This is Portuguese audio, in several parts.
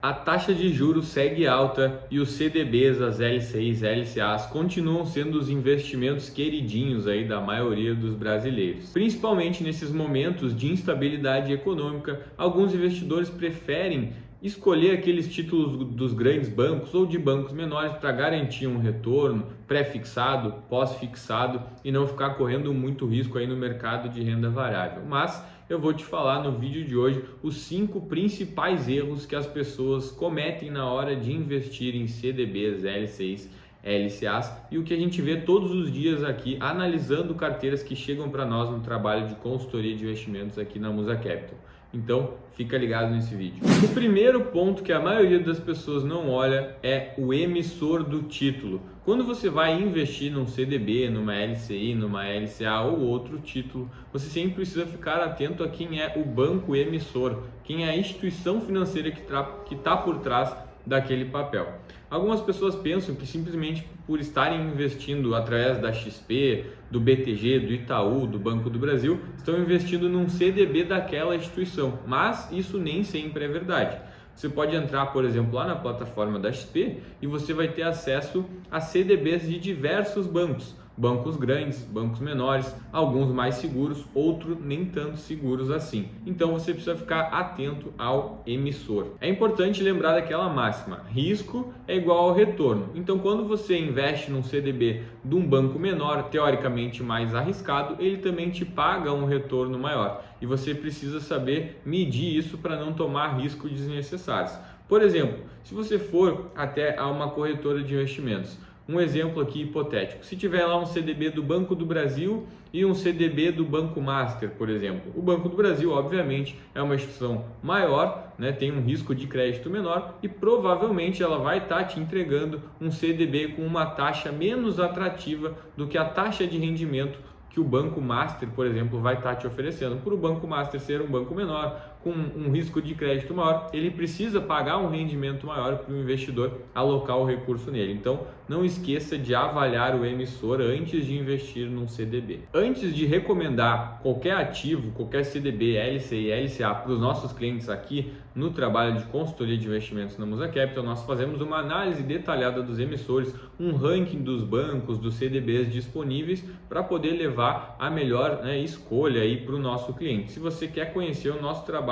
A taxa de juros segue alta e os CDBs, as LCIs, LCAs continuam sendo os investimentos queridinhos aí da maioria dos brasileiros. Principalmente nesses momentos de instabilidade econômica, alguns investidores preferem escolher aqueles títulos dos grandes bancos ou de bancos menores para garantir um retorno pré-fixado, pós-fixado e não ficar correndo muito risco aí no mercado de renda variável. Mas eu vou te falar no vídeo de hoje os 5 principais erros que as pessoas cometem na hora de investir em CDBs, LCIs, LCAs e o que a gente vê todos os dias aqui analisando carteiras que chegam para nós no trabalho de consultoria de investimentos aqui na Musa Capital. Então, fica ligado nesse vídeo. O primeiro ponto que a maioria das pessoas não olha é o emissor do título. Quando você vai investir num CDB, numa LCI, numa LCA ou outro título, você sempre precisa ficar atento a quem é o banco emissor, quem é a instituição financeira que está por trás daquele papel. Algumas pessoas pensam que simplesmente por estarem investindo através da XP, do BTG, do Itaú, do Banco do Brasil, estão investindo num CDB daquela instituição, mas isso nem sempre é verdade. Você pode entrar, por exemplo, lá na plataforma da XP e você vai ter acesso a CDBs de diversos bancos. Bancos grandes, bancos menores, alguns mais seguros, outros nem tanto seguros assim. Então você precisa ficar atento ao emissor. É importante lembrar daquela máxima: risco é igual ao retorno. Então quando você investe num CDB de um banco menor, teoricamente mais arriscado, ele também te paga um retorno maior. E você precisa saber medir isso para não tomar riscos desnecessários. Por exemplo, se você for até a uma corretora de investimentos, um exemplo aqui hipotético, se tiver lá um CDB do Banco do Brasil e um CDB do Banco Master, por exemplo. O Banco do Brasil, obviamente, é uma instituição maior, né, tem um risco de crédito menor e provavelmente ela vai estar te entregando um CDB com uma taxa menos atrativa do que a taxa de rendimento que o Banco Master, por exemplo, vai estar te oferecendo. Por o Banco Master ser um banco menor, com um risco de crédito maior, ele precisa pagar um rendimento maior para o investidor alocar o recurso nele. Então, não esqueça de avaliar o emissor antes de investir num CDB. Antes de recomendar qualquer ativo, qualquer CDB, LCI, LCA para os nossos clientes aqui no trabalho de consultoria de investimentos na Musa Capital, nós fazemos uma análise detalhada dos emissores, um ranking dos bancos, dos CDBs disponíveis para poder levar a melhor escolha aí para o nosso cliente. Se você quer conhecer o nosso trabalho,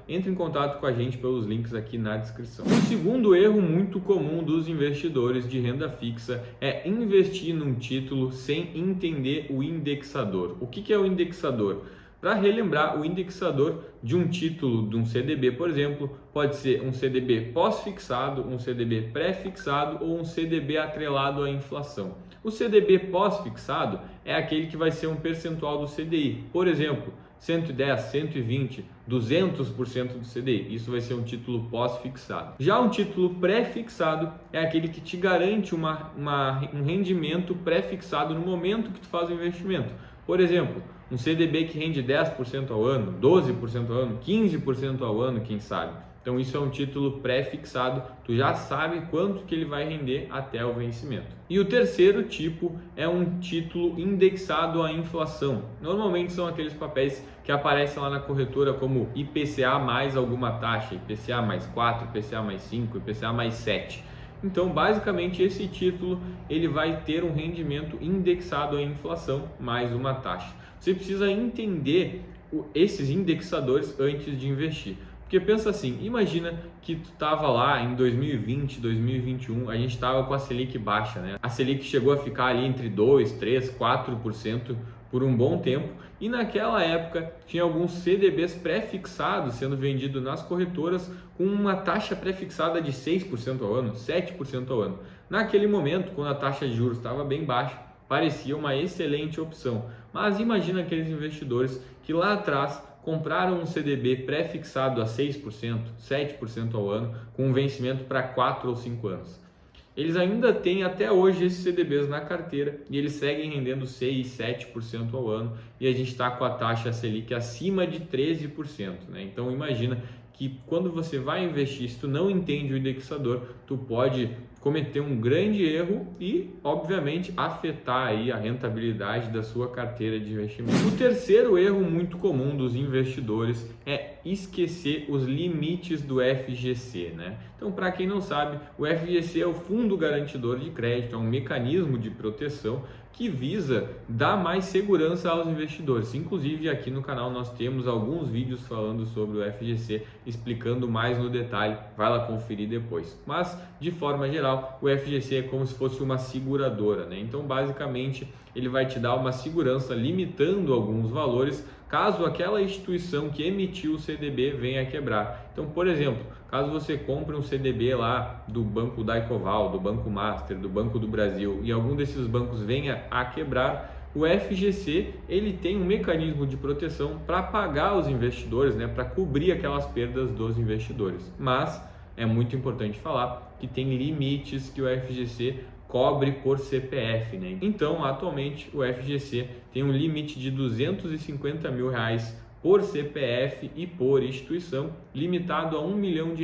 entre em contato com a gente pelos links aqui na descrição. O segundo erro muito comum dos investidores de renda fixa é investir num título sem entender o indexador. O que é o indexador? Para relembrar, o indexador de um título, de um CDB, por exemplo, pode ser um CDB pós-fixado, um CDB pré-fixado ou um CDB atrelado à inflação. O CDB pós-fixado é aquele que vai ser um percentual do CDI. Por exemplo, 110, 120, 200% do CDI. Isso vai ser um título pós-fixado. Já um título pré-fixado é aquele que te garante um rendimento pré-fixado no momento que tu faz o investimento. Por exemplo, um CDB que rende 10% ao ano, 12% ao ano, 15% ao ano, quem sabe. Então isso é um título pré-fixado, tu já sabe quanto que ele vai render até o vencimento. E o terceiro tipo é um título indexado à inflação. Normalmente são aqueles papéis que aparecem lá na corretora como IPCA mais alguma taxa, IPCA mais 4, IPCA mais 5, IPCA mais 7. Então, basicamente, esse título ele vai ter um rendimento indexado à inflação mais uma taxa. Você precisa entender esses indexadores antes de investir. Porque pensa assim, imagina que tu estava lá em 2020, 2021, a gente estava com a Selic baixa, né? A Selic chegou a ficar ali entre 2, 3, 4% por um bom tempo e naquela época tinha alguns CDBs pré-fixados sendo vendidos nas corretoras com uma taxa pré-fixada de 6% ao ano, 7% ao ano. Naquele momento, quando a taxa de juros estava bem baixa, parecia uma excelente opção. Mas imagina aqueles investidores que lá atrás compraram um CDB pré-fixado a 6%, 7% ao ano, com um vencimento para 4 ou 5 anos. Eles ainda têm até hoje esses CDBs na carteira e eles seguem rendendo 6, 7% ao ano e a gente está com a taxa Selic acima de 13%, né? Então imagina que quando você vai investir, se tu não entende o indexador, tu pode cometer um grande erro e, obviamente, afetar aí a rentabilidade da sua carteira de investimento. O terceiro erro muito comum dos investidores é esquecer os limites do FGC, né? Então, para quem não sabe, o FGC é o Fundo Garantidor de Crédito, é um mecanismo de proteção que visa dar mais segurança aos investidores. Inclusive, aqui no canal nós temos alguns vídeos falando sobre o FGC, explicando mais no detalhe, vai lá conferir depois. Mas, de forma geral, o FGC é como se fosse uma seguradora, né? Então, basicamente, ele vai te dar uma segurança limitando alguns valores caso aquela instituição que emitiu o CDB venha a quebrar. Então, por exemplo, caso você compre um CDB lá do Banco Daicoval, do Banco Master, do Banco do Brasil e algum desses bancos venha a quebrar, o FGC ele tem um mecanismo de proteção para pagar os investidores, né, para cobrir aquelas perdas dos investidores. Mas é muito importante falar que tem limites que o FGC cobre por CPF, né? Então, atualmente, o FGC tem um limite de R$250 mil por CPF e por instituição, limitado a R$1 milhão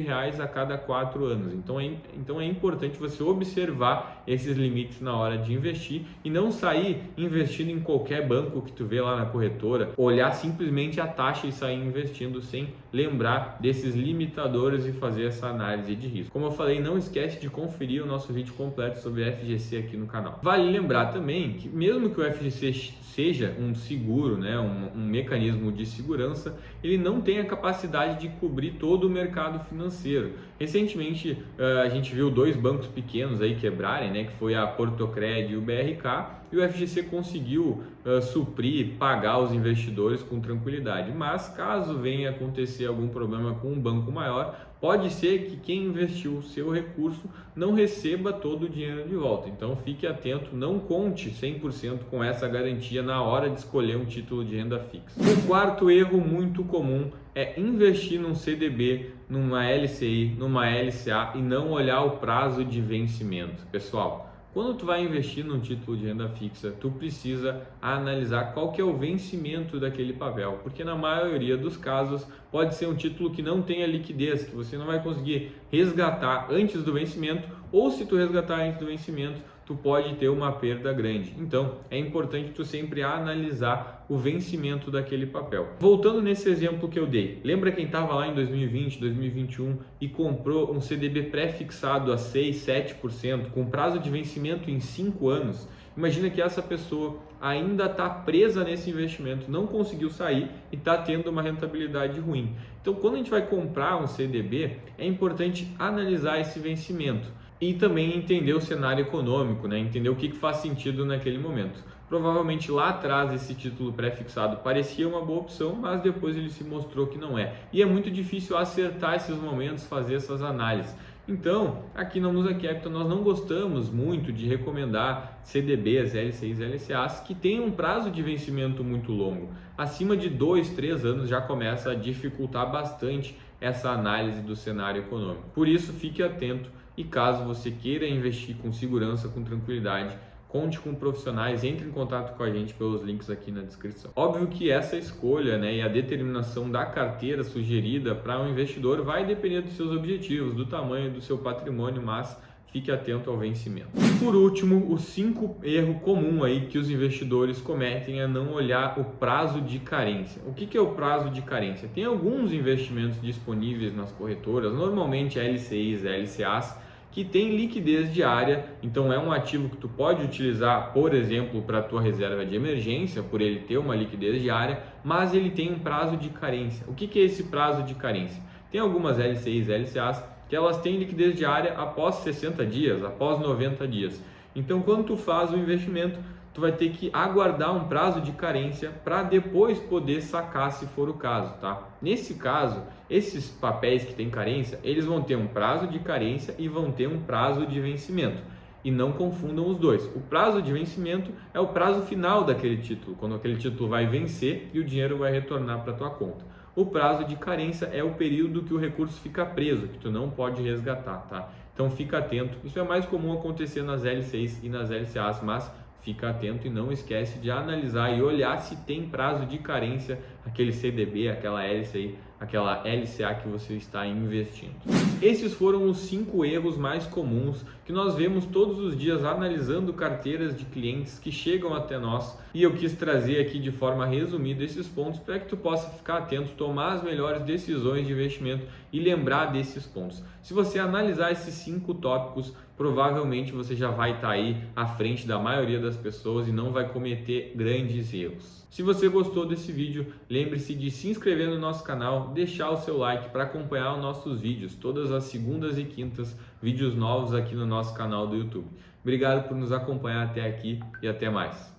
a cada 4 anos. Então é importante você observar esses limites na hora de investir e não sair investindo em qualquer banco que tu vê lá na corretora, olhar simplesmente a taxa e sair investindo sem lembrar desses limitadores e fazer essa análise de risco. Como eu falei, não esquece de conferir o nosso vídeo completo sobre FGC aqui no canal. Vale lembrar também que mesmo que o FGC seja um seguro, né, um mecanismo de segurança, ele não tem a capacidade de cobrir todo o mercado financeiro. Recentemente a gente viu 2 bancos pequenos aí quebrarem, né, que foi a Portocred e o BRK, e o FGC conseguiu suprir, pagar os investidores com tranquilidade. Mas caso venha acontecer algum problema com um banco maior, pode ser que quem investiu o seu recurso não receba todo o dinheiro de volta. Então fique atento, não conte 100% com essa garantia na hora de escolher um título de renda fixa. O quarto erro muito comum é investir num CDB, numa LCI, numa LCA e não olhar o prazo de vencimento. Pessoal, quando tu vai investir num título de renda fixa, tu precisa analisar qual que é o vencimento daquele papel, porque na maioria dos casos pode ser um título que não tenha liquidez, que você não vai conseguir resgatar antes do vencimento, ou se tu resgatar antes do vencimento, tu pode ter uma perda grande. Então, é importante tu sempre analisar o vencimento daquele papel. Voltando nesse exemplo que eu dei, lembra quem estava lá em 2020, 2021 e comprou um CDB pré-fixado a 6, 7%, com prazo de vencimento em 5 anos? Imagina que essa pessoa ainda está presa nesse investimento, não conseguiu sair e está tendo uma rentabilidade ruim. Então, quando a gente vai comprar um CDB, é importante analisar esse vencimento e também entender o cenário econômico, né? Entender o que faz sentido naquele momento. Provavelmente lá atrás esse título pré-fixado parecia uma boa opção, mas depois ele se mostrou que não é. E é muito difícil acertar esses momentos, fazer essas análises. Então, aqui na Musa Capital nós não gostamos muito de recomendar CDBs, LCIs, LCAs que tenham um prazo de vencimento muito longo. Acima de 2, 3 anos já começa a dificultar bastante essa análise do cenário econômico. Por isso, fique atento e caso você queira investir com segurança, com tranquilidade, conte com profissionais, entre em contato com a gente pelos links aqui na descrição. Óbvio que essa escolha, né, e a determinação da carteira sugerida para um investidor vai depender dos seus objetivos, do tamanho do seu patrimônio, mas fique atento ao vencimento. Por último, o 5º erro comum aí que os investidores cometem é não olhar o prazo de carência. O que é o prazo de carência? Tem alguns investimentos disponíveis nas corretoras, normalmente LCIs, LCAs, que tem liquidez diária, então é um ativo que tu pode utilizar, por exemplo, para a tua reserva de emergência, por ele ter uma liquidez diária, mas ele tem um prazo de carência. O que é esse prazo de carência? Tem algumas LCIs, LCAs, que elas têm liquidez diária após 60 dias, após 90 dias. Então, quando tu faz o investimento, tu vai ter que aguardar um prazo de carência para depois poder sacar, se for o caso, tá? Nesse caso, esses papéis que têm carência, eles vão ter um prazo de carência e vão ter um prazo de vencimento. E não confundam os dois. O prazo de vencimento é o prazo final daquele título, quando aquele título vai vencer e o dinheiro vai retornar para a tua conta. O prazo de carência é o período que o recurso fica preso, que tu não pode resgatar, tá? Então fica atento. Isso é mais comum acontecer nas LCIs e nas LCAs, mas fica atento e não esquece de analisar e olhar se tem prazo de carência aquele CDB, aquela LCI, aquela LCA que você está investindo. Esses foram os 5 erros mais comuns que nós vemos todos os dias analisando carteiras de clientes que chegam até nós, e eu quis trazer aqui de forma resumida esses pontos para que tu possa ficar atento, tomar as melhores decisões de investimento e lembrar desses pontos. Se você analisar esses 5 tópicos, provavelmente você já vai estar aí à frente da maioria das pessoas e não vai cometer grandes erros. Se você gostou desse vídeo, lembre-se de se inscrever no nosso canal, deixar o seu like para acompanhar os nossos vídeos, todas as segundas e quintas, vídeos novos aqui no nosso canal do YouTube. Obrigado por nos acompanhar até aqui e até mais.